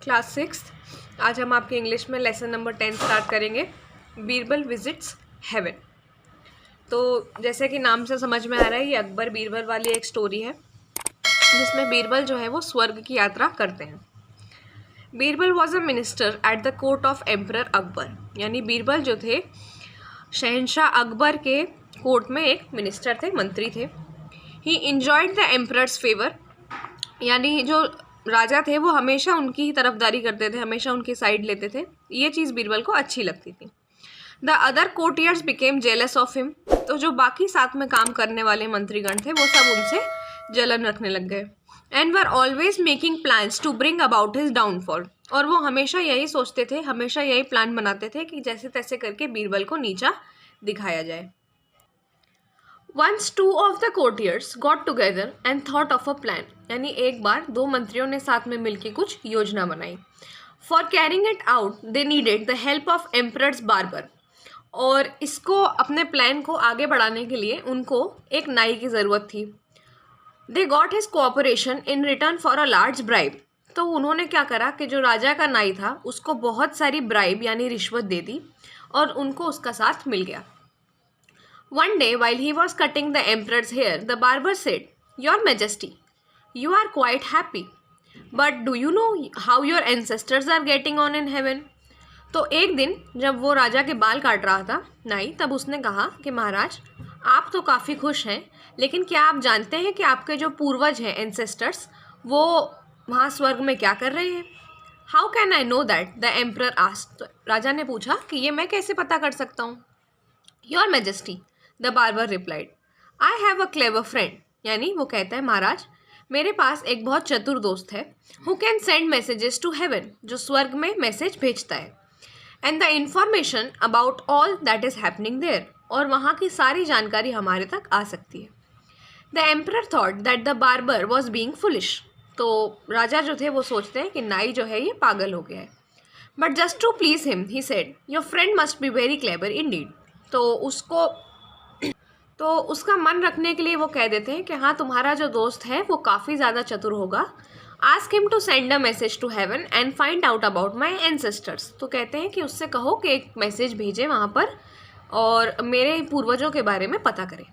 Class 6। आज हम आपके इंग्लिश में लेसन नंबर 10 स्टार्ट करेंगे। Birbal visits heaven. तो जैसे कि नाम से समझ में आ रहा है, ये अकबर बीरबल वाली एक स्टोरी है जिसमें बीरबल जो है वो स्वर्ग की यात्रा करते हैं। Birbal was a minister at the court of emperor Akbar, यानी बीरबल जो थे शहंशाह अकबर के कोर्ट में एक मिनिस्टर थे, मंत्री थे। ही इंजॉयड द एम्परर्स फेवर, यानी जो राजा थे वो हमेशा उनकी ही तरफदारी करते थे, हमेशा उनकी साइड लेते थे। ये चीज़ बीरबल को अच्छी लगती थी। The other courtiers became jealous of him, तो जो बाकी साथ में काम करने वाले मंत्रीगण थे वो सब उनसे जलन रखने लग गए। And were always making plans to bring about his downfall, और वो हमेशा यही सोचते थे, हमेशा यही प्लान बनाते थे कि जैसे तैसे करके बीरबल को नीचा दिखाया जाए। Once two of the courtiers got together and thought of a plan, यानी एक बार दो मंत्रियों ने साथ में मिलकर कुछ योजना बनाई। For carrying it out, they needed the help of Emperor's barber, और इसको अपने प्लान को आगे बढ़ाने के लिए उनको एक नाई की ज़रूरत थी। They got his cooperation in return for a large bribe, तो उन्होंने क्या करा कि जो राजा का नाई था उसको बहुत सारी ब्राइब यानी रिश्वत दे दी और उनको उसका साथ मिल गया। One day, while he was cutting the emperor's hair, the barber said, "Your Majesty, you are quite happy, but do you know how your ancestors are getting on in heaven?" तो एक दिन जब वो राजा के बाल काट रहा था नाई, तब उसने कहा कि महाराज, आप तो काफ़ी खुश हैं, लेकिन क्या आप जानते हैं कि आपके जो पूर्वज हैं, एंसेस्टर्स, वो वहाँ स्वर्ग में क्या कर रहे हैं? How can I know that? The emperor asked. तो राजा ने पूछा कि ये मैं कैसे पता कर सकता हूँ? Your majesty, the barber replied, I have a clever friend, यानी वो कहता है महाराज, मेरे पास एक बहुत चतुर दोस्त है, who can send messages to heaven, जो स्वर्ग में मैसेज भेजता है, and the information about all that is happening there, और वहाँ की सारी जानकारी हमारे तक आ सकती है। The emperor thought that the barber was being foolish, तो राजा जो थे वो सोचते हैं कि नाई जो है ये पागल हो गया है। But just to please him he said, your friend must be very clever indeed, तो उसका मन रखने के लिए वो कह देते हैं कि हाँ, तुम्हारा जो दोस्त है वो काफ़ी ज़्यादा चतुर होगा। Ask him to send a message to heaven and find out about my ancestors, तो कहते हैं कि उससे कहो कि एक मैसेज भेजे वहाँ पर और मेरे पूर्वजों के बारे में पता करें।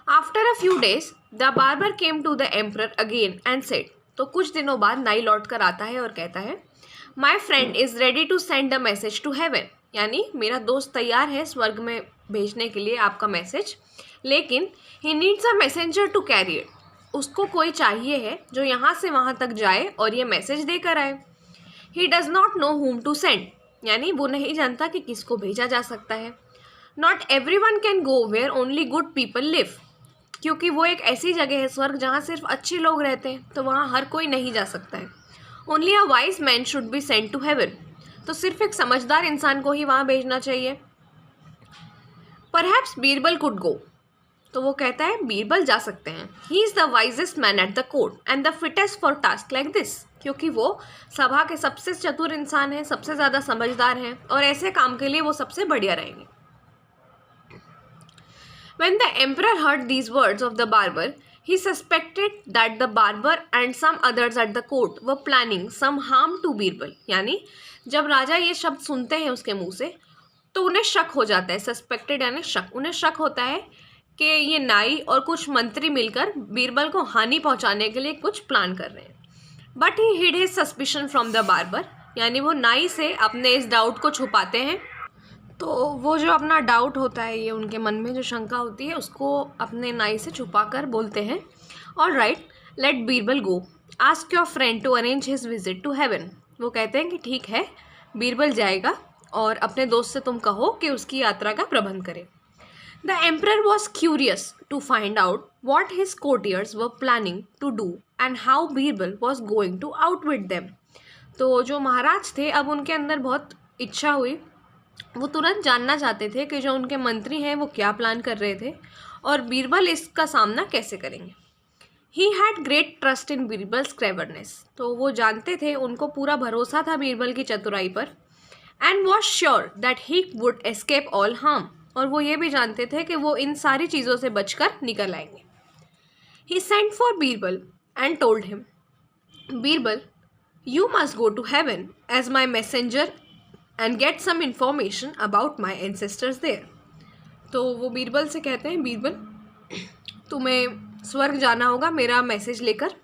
After a few days the barber came to the emperor again and said, तो कुछ दिनों बाद नाई लौट कर आता है और कहता है, my friend is ready to send a message to heaven, यानी मेरा दोस्त तैयार है स्वर्ग में भेजने के लिए आपका मैसेज, लेकिन he needs a messenger to carry it, उसको कोई चाहिए है जो यहाँ से वहाँ तक जाए और ये मैसेज देकर आए। He does not know whom to send, यानी वो नहीं जानता कि किसको भेजा जा सकता है। Not every one can go where only good people live, क्योंकि वो एक ऐसी जगह है स्वर्ग जहाँ सिर्फ अच्छे लोग रहते हैं, तो वहाँ हर कोई नहीं जा सकता है। Only a wise man should be send to heaven, तो सिर्फ एक समझदार इंसान को ही वहाँ भेजना चाहिए। परहैप्स बीरबल कुड गो, तो वो कहता है बीरबल जा सकते हैं। He is the wisest man at the court and the fittest for task like this, क्योंकि वो सभा के सबसे चतुर इंसान हैं, सबसे ज़्यादा समझदार हैं और ऐसे काम के लिए वो सबसे बढ़िया रहेंगे। When the emperor heard these words of the barber, he suspected that the barber and some others at the court were planning some harm to Birbal, यानी जब राजा ये शब्द सुनते हैं उसके मुंह से तो उन्हें शक हो जाता है। सस्पेक्टेड यानी शक, उन्हें शक होता है कि ये नाई और कुछ मंत्री मिलकर बीरबल को हानि पहुंचाने के लिए कुछ प्लान कर रहे हैं। But he hide his suspicion from the barber, यानी वो नाई से अपने इस डाउट को छुपाते हैं। तो वो जो अपना डाउट होता है, ये उनके मन में जो शंका होती है, उसको अपने नाई से छुपा कर बोलते हैं, all right let Birbal go, ask your friend to arrange his visit to heaven. वो कहते हैं कि ठीक है, बीरबल जाएगा और अपने दोस्त से तुम कहो कि उसकी यात्रा का प्रबंध करे। The emperor was curious to find out what his courtiers were planning to do and how Birbal was going to outwit them, तो जो महाराज थे अब उनके अंदर बहुत इच्छा हुई, वो तुरंत जानना चाहते थे कि जो उनके मंत्री हैं वो क्या प्लान कर रहे थे और बीरबल इसका सामना कैसे करेंगे। He had great trust in Birbal's cleverness, तो वो जानते थे, उनको पूरा भरोसा था बीरबल की चतुराई पर। And was sure that he would escape all harm, और वो ये भी जानते थे कि वो इन सारी चीज़ों से बचकर निकल आएंगे। He sent for Birbal and told him, Birbal you must go to heaven as my messenger and get some information about my ancestors there. तो वो बीरबल से कहते हैं, बीरबल तुम्हें स्वर्ग जाना होगा मेरा मैसेज लेकर,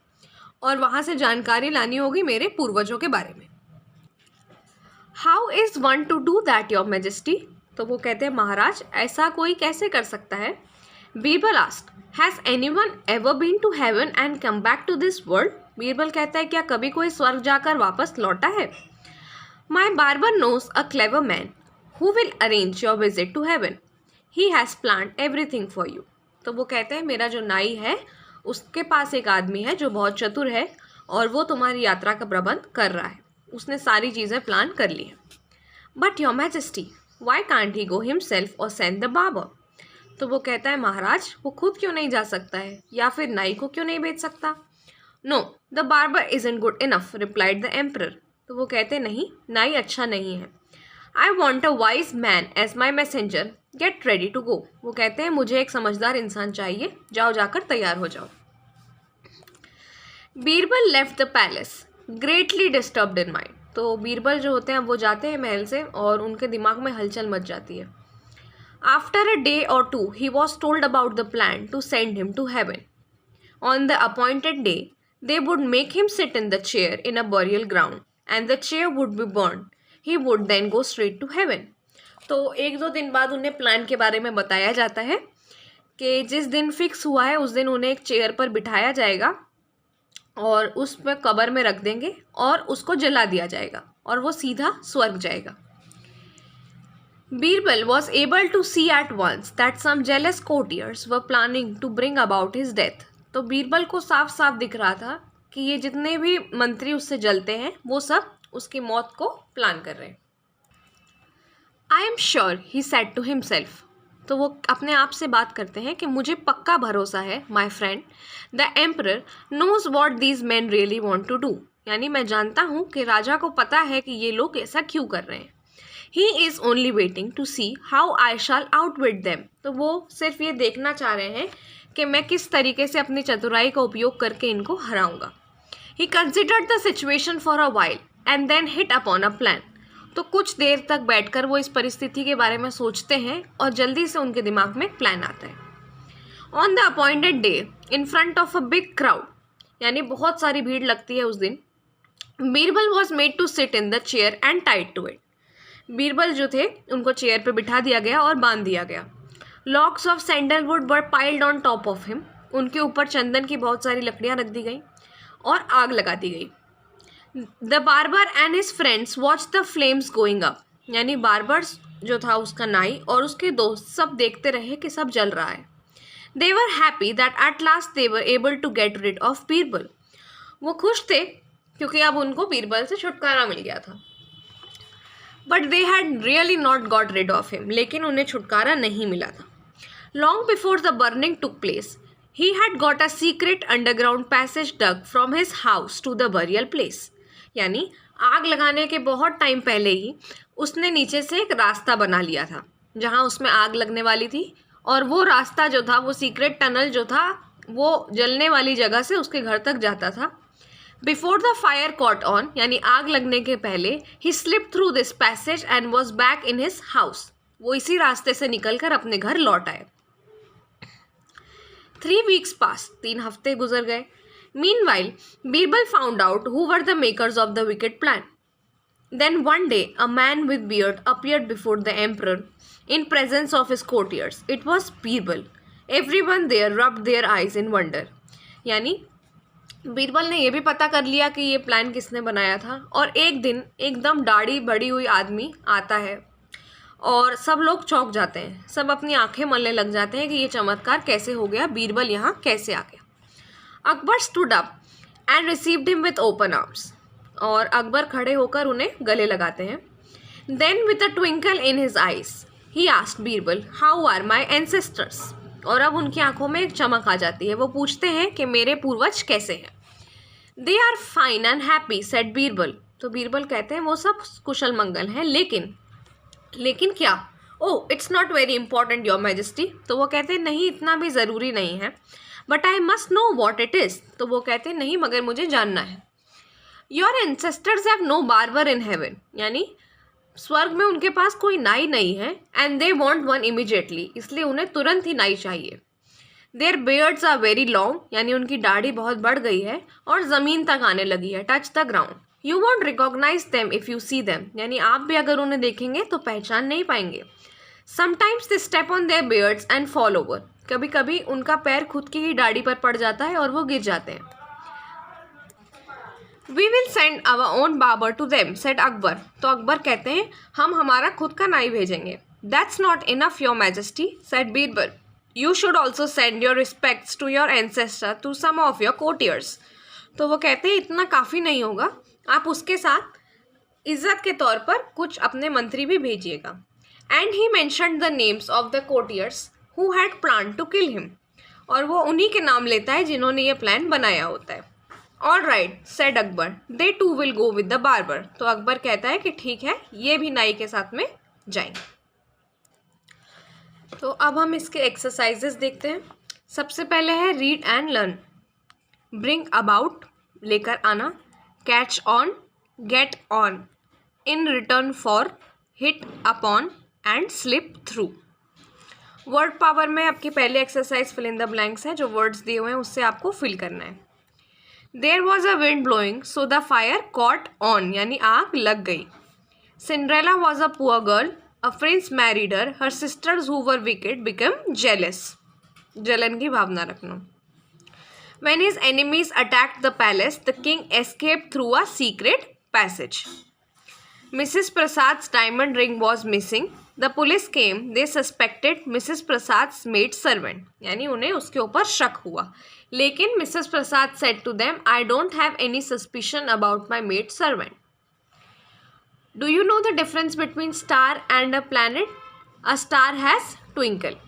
और वहाँ से जानकारी लानी होगी मेरे पूर्वजों के बारे में। How is one two do that your majesty. तो वो कहते हैं, महाराज ऐसा कोई कैसे कर सकता है। Birbal asked, has anyone ever been to heaven and come back to this world. Birbal कहता है, क्या कभी कोई स्वर्ग जाकर वापस लौटा है। My barber knows a clever man who will arrange your visit to heaven, he has planned everything for you. तो वो कहते हैं, मेरा जो नाई है उसके पास एक आदमी है जो बहुत चतुर है और वो तुम्हारी यात्रा का प्रबंध कर रहा है, उसने सारी चीज़ें प्लान कर ली हैं। But your majesty why can't he go himself और सेंड द बार्बर। तो वो कहता है, महाराज वो खुद क्यों नहीं जा सकता है या फिर नाई को क्यों नहीं भेज सकता। No the barber isn't good enough replied the emperor. तो वो कहते हैं, नहीं नाई अच्छा नहीं है। I want a wise man as my messenger, get ready to go. वो कहते हैं, मुझे एक समझदार इंसान चाहिए, जाओ जाकर तैयार हो जाओ। Birbal left the palace greatly disturbed in mind. तो बीरबल जो होते हैं वो जाते हैं महल से और उनके दिमाग में हलचल मच जाती है। After a day or two he was told about the plan to send him to heaven. On the appointed day they would make him sit in the chair in a burial ground and the chair would be burned. He would then go straight to heaven. तो एक दो दिन बाद उन्हें plan के बारे में बताया जाता है कि जिस दिन फिक्स हुआ है उस दिन उन्हें एक चेयर पर बिठाया जाएगा और उस पर कब्र में रख देंगे और उसको जला दिया जाएगा और वो सीधा स्वर्ग जाएगा। Birbal was able to see at once that some jealous courtiers were planning to bring about his death. तो बीरबल को साफ साफ दिख रहा था कि ये जितने भी मंत्री उससे जलते हैं वो सब उसकी मौत को प्लान कर रहे हैं। I am sure he said to himself. तो वो अपने आप से बात करते हैं कि मुझे पक्का भरोसा है my friend the emperor knows what these men really want to do. यानी मैं जानता हूँ कि राजा को पता है कि ये लोग ऐसा क्यों कर रहे हैं। He is only waiting to see how I shall outwit them. तो वो सिर्फ ये देखना चाह रहे हैं कि मैं किस तरीके से अपनी चतुराई का उपयोग करके इनको हराऊंगा। He considered the situation for a while and then hit upon a plan. तो कुछ देर तक बैठकर वो इस परिस्थिति के बारे में सोचते हैं और जल्दी से उनके दिमाग में एक प्लान आता है। On the appointed day in front of a big crowd, यानी बहुत सारी भीड़ लगती है उस दिन, Birbal was made to sit in the chair and tied to it. Birbal जो थे उनको चेयर पे बिठा दिया गया और बांध दिया गया। Locks of sandalwood were piled on top of him. उनके ऊपर चंदन की बहुत सारी लकड़ियाँ रख दी गई और आग लगा दी गई। The barber and his friends watch the flames going up. यानी बार्बर्स जो था उसका नाई और उसके दोस्त सब देखते रहे कि सब जल रहा है। They were happy that at last they were able to get rid of Birbal. वो खुश थे क्योंकि अब उनको बीरबल से छुटकारा मिल गया था। But they had really not got rid of him. लेकिन उन्हें छुटकारा नहीं मिला था। Long before the burning took place he had got a secret underground passage dug from his house to the burial place. यानी आग लगाने के बहुत टाइम पहले ही उसने नीचे से एक रास्ता बना लिया था जहाँ उसमें आग लगने वाली थी, और वो रास्ता जो था, वो सीक्रेट टनल जो था, वो जलने वाली जगह से उसके घर तक जाता था। Before the fire caught on, यानी आग लगने के पहले, he slip through this passage and was back in his house. वो इसी रास्ते से निकलकर अपने घर लौट आए। 3 weeks passed, 3 हफ्ते गुजर गए। Meanwhile, Birbal found out who were the makers of the wicked plan. Then one day, a man with beard appeared before the emperor in presence of his courtiers. It was Birbal. Everyone there rubbed their eyes in wonder. यानी बीरबल ने यह भी पता कर लिया कि ये plan किसने बनाया था, और एक दिन एकदम दाढ़ी बड़ी हुई आदमी आता है और सब लोग चौंक जाते हैं। सब अपनी आंखें मलने लग जाते हैं कि ये चमत्कार कैसे हो गया, बीरबल यहाँ कैसे आ गया। Akbar stood up and received him with open arms. और अकबर खड़े होकर उन्हें गले लगाते हैं। Then with a twinkle in his eyes he asked Birbal, how are my ancestors. और अब उनकी आंखों में एक चमक आ जाती है। वो पूछते हैं कि मेरे पूर्वज कैसे हैं। They are fine and happy said Birbal. तो बीरबल कहते हैं वो सब कुशल मंगल हैं, लेकिन क्या? Oh it's not very important your majesty. तो वो कहते हैं नहीं, इतना भी ज़रूरी नहीं है। But I must know what it is. तो वो कहते हैं नहीं, मगर मुझे जानना है। Your ancestors have no barber in heaven, यानी स्वर्ग में उनके पास कोई नाई नहीं है, and they want one immediately, इसलिए उन्हें तुरंत ही नाई चाहिए। Their beards are very long, यानी उनकी दाढ़ी बहुत बढ़ गई है और ज़मीन तक आने लगी है, touch the ground. You won't recognise them if you see them, यानी आप भी अगर उन्हें देखेंगे तो पहचान नहीं पाएंगे। Sometimes they step on their beards and fall over, कभी कभी उनका पैर खुद की ही दाढ़ी पर पड़ जाता है और वो गिर जाते हैं। We will send our own barber to them said Akbar, तो अकबर कहते हैं हम हमारा खुद का नाई भेजेंगे। That's not enough your majesty said Birbal, you should also send your respects to your ancestor to some of your courtiers, तो वो कहते हैं इतना काफ़ी नहीं होगा, आप उसके साथ इज्जत के तौर पर कुछ अपने मंत्री भी भेजिएगा। And he mentioned the names of the courtiers who had plan to kill him, और वो उन्हीं के नाम लेता है जिन्होंने ये प्लान बनाया होता है। All right said Akbar, they too will go with the barber, तो अकबर कहता है कि ठीक है, ये भी नाई के साथ में जाएंगे। तो अब हम इसके एक्सरसाइजेस देखते हैं। सबसे पहले है read and learn. Bring about, लेकर आना। Catch on, get on. In return for, hit upon and slip through. Word power में आपकी पहले exercise fill in the blanks है, जो वर्ड्स दिए हुए हैं उससे आपको फिल करना है। There was a wind blowing so the fire caught on, यानी आग लग गई। Cinderella was a poor girl, a prince married her, her sisters who were wicked become jealous, जलन की भावना रखना। When his enemies attacked the palace, the king escaped through a secret passage. Mrs. Prasad's diamond ring was missing. The police came. They suspected Mrs. Prasad's maid servant. यानी उन्हें उसके ऊपर शक हुआ, लेकिन Mrs. Prasad said to them, I don't have any suspicion about my maid servant. Do you know the difference between star and a planet? A star has twinkle.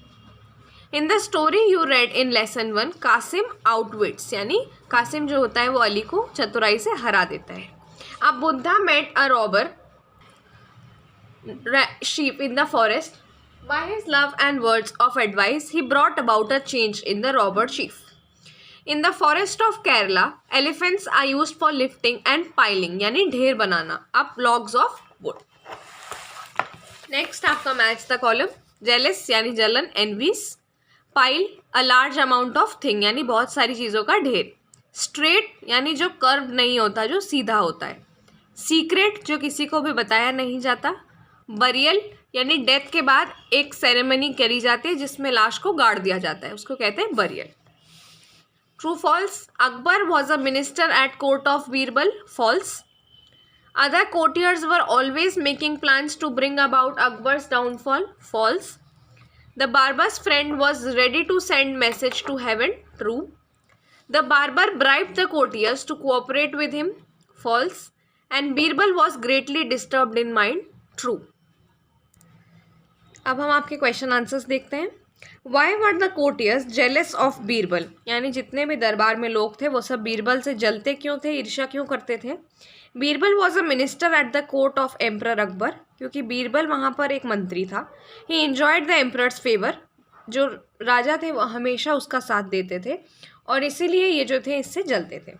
In the story you read in lesson 1, Qasim outwits, यानी कासिम जो होता है वो अली को चतुराई से हरा देता है। अब Buddha met a robber sheep in the forest. By his love and words of advice, he brought about a change in the robber chief. In the forest of Kerala, elephants are used for lifting and piling, यानी ढेर बनाना, up logs of wood. Next आपका match the column. Jealous यानी जलन, envious। Pile, a large amount of thing, यानी बहुत सारी चीज़ों का ढेर। स्ट्रेट यानी जो कर्व नहीं होता, जो सीधा होता है। सीक्रेट जो किसी को भी बताया नहीं जाता। बरियल यानी डेथ के बाद एक सेरेमनी करी जाती है जिसमें लाश को गाड़ दिया जाता है, उसको कहते हैं burial. True false, Akbar was a minister at court of Birbal, false. Other courtiers were always making plans to bring about Akbar's downfall, false. The barber's friend was ready to send message to heaven, true. The barber bribed the courtiers to cooperate with him, false. And Birbal was greatly disturbed in mind, true. अब हम आपके question answers देखते हैं। Why were the courtiers jealous of Birbal, यानी जितने भी दरबार में लोग थे वो सब बीरबल से जलते क्यों थे, ईर्ष्या क्यों करते थे। Birbal was a minister at the court of emperor Akbar, क्योंकि बीरबल वहाँ पर एक मंत्री था। ही एन्जॉयड द एम्परर्स फेवर, जो राजा थे वो हमेशा उसका साथ देते थे और इसीलिए ये जो थे इससे जलते थे।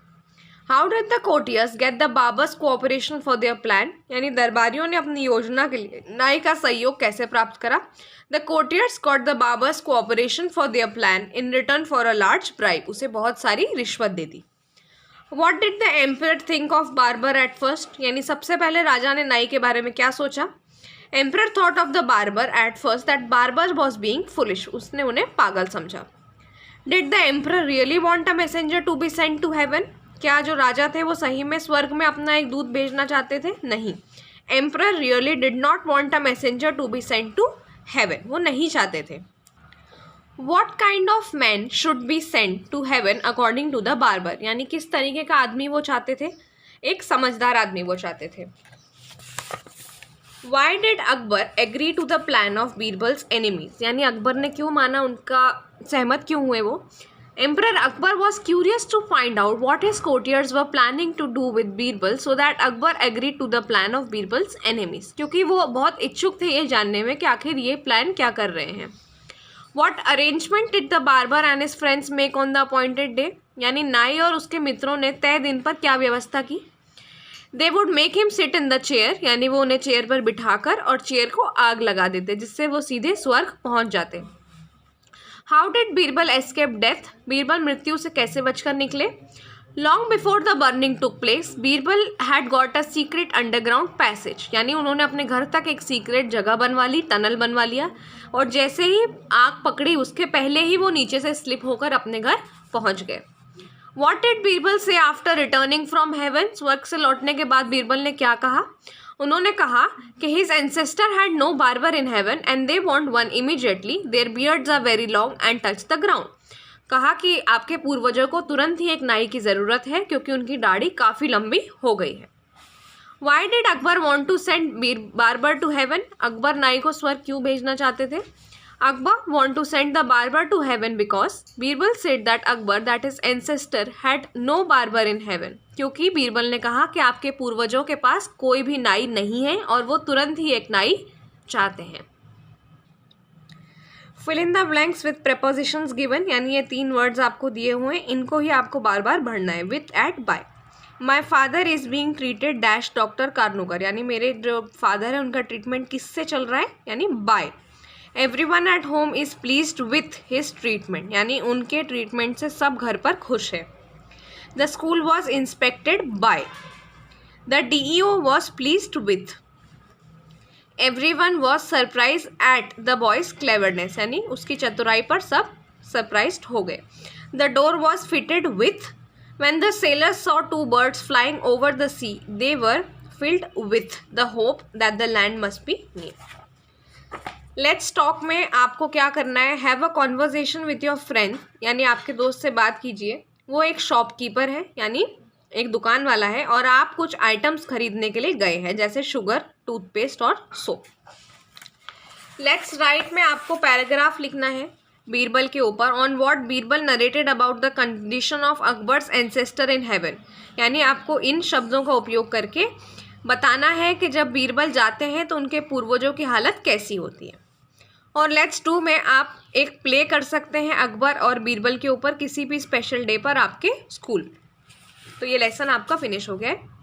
How did the courtiers get the Babar's cooperation for their plan, यानी दरबारियों ने अपनी योजना के लिए नाई का सहयोग कैसे प्राप्त करा। The courtiers got the Babar's cooperation for their plan in return for a large bribe, उसे बहुत सारी रिश्वत दे दी। What did the emperor think of barber at first, यानी सबसे पहले राजा ने नाई के बारे में क्या सोचा। Emperor thought of the barber at first that barber was being foolish, उसने उन्हें पागल समझा। Did the emperor really want a messenger to be sent to heaven, क्या जो राजा थे वो सही में स्वर्ग में अपना एक दूत भेजना चाहते थे, नहीं। Emperor really did not want a messenger to be sent to heaven, वो नहीं चाहते थे। What kind of man should be sent to heaven according to the barber, यानी किस तरीके का आदमी वो चाहते थे, एक समझदार आदमी वो चाहते थे। Why did Akbar agree to the plan of Birbal's enemies, यानी अकबर ने क्यों माना, उनका सहमत क्यों हुए वो। Emperor Akbar was curious to find out what his courtiers were planning to do with Birbal, so that Akbar agreed to the plan of Birbal's enemies, क्योंकि वो बहुत इच्छुक थे ये जानने में कि आखिर ये प्लान क्या कर रहे हैं। What arrangement did the barber and his friends make on the appointed day, यानी नाई और उसके मित्रों ने तय दिन पर क्या व्यवस्था की। They would make him seat in the chair, यानी वो उन्हें चेयर पर बिठाकर और चेयर को आग लगा देते जिससे वो सीधे स्वर्ग पहुंच जाते। How did Birbal escape death, Birbal मृत्यु से कैसे बचकर निकले। Long before the burning took place Birbal had got a secret underground passage, यानी उन्होंने अपने घर तक एक सीक्रेट जगह बनवा ली, टनल बनवा लिया, और जैसे ही आग पकड़ी उसके पहले ही वो नीचे से स्लिप होकर अपने घर पहुंच गए। What did बीरबल से आफ्टर रिटर्निंग फ्रॉम हेवन, स्वर्ग से लौटने के बाद बीरबल ने क्या कहा। उन्होंने कहा कि his ancestor had no barber in heaven and they want one immediately, their beards are very long and touch the ground. कहा कि आपके पूर्वजों को तुरंत ही एक नाई की ज़रूरत है क्योंकि उनकी दाढ़ी काफ़ी लंबी हो गई है। Why did Akbar want to send barber to heaven, Akbar नाई को स्वर्ग क्यों भेजना चाहते थे। Akbar want to send the barber to heaven because Birbal said that Akbar that his ancestor had no barber in heaven, क्योंकि बीरबल ने कहा कि आपके पूर्वजों के पास कोई भी नाई नहीं है और वो तुरंत ही एक नाई चाहते हैं। Fill in the blanks with prepositions given, यानी ये 3 वर्ड्स आपको दिए हुए हैं, इनको ही आपको बार बार भरना है। With, at, by. My father is being treated dash doctor कारनुकर, यानी मेरे जो फादर है उनका ट्रीटमेंट किससे चल रहा है, यानी by. Everyone at home is pleased with his treatment, यानी उनके ट्रीटमेंट से सब घर पर खुश है। The school was inspected by. The DEO was pleased with. Everyone was surprise at the boy's cleverness, यानी उसकी चतुराई पर सब सरप्राइज्ड हो गए। The door was fitted with. When the sailors saw 2 birds flying over the sea, they were filled with the hope that the land must be near. Let's talk में आपको क्या करना है, have a conversation with your friend, यानी आपके दोस्त से बात कीजिए। वो एक शॉपकीपर है, यानी एक दुकान वाला है, और आप कुछ आइटम्स खरीदने के लिए गए हैं जैसे शुगर, टूथपेस्ट और सोप। लेट्स राइट में आपको पैराग्राफ लिखना है बीरबल के ऊपर। On what Birbal narrated about the condition of Akbar's ancestor in heaven, यानी आपको इन शब्दों का उपयोग करके बताना है कि जब बीरबल जाते हैं तो उनके पूर्वजों की हालत कैसी होती है। और लेट्स डू में आप एक प्ले कर सकते हैं अकबर और बीरबल के ऊपर किसी भी स्पेशल डे पर आपके स्कूल। तो ये लेसन आपका फिनिश हो गया है।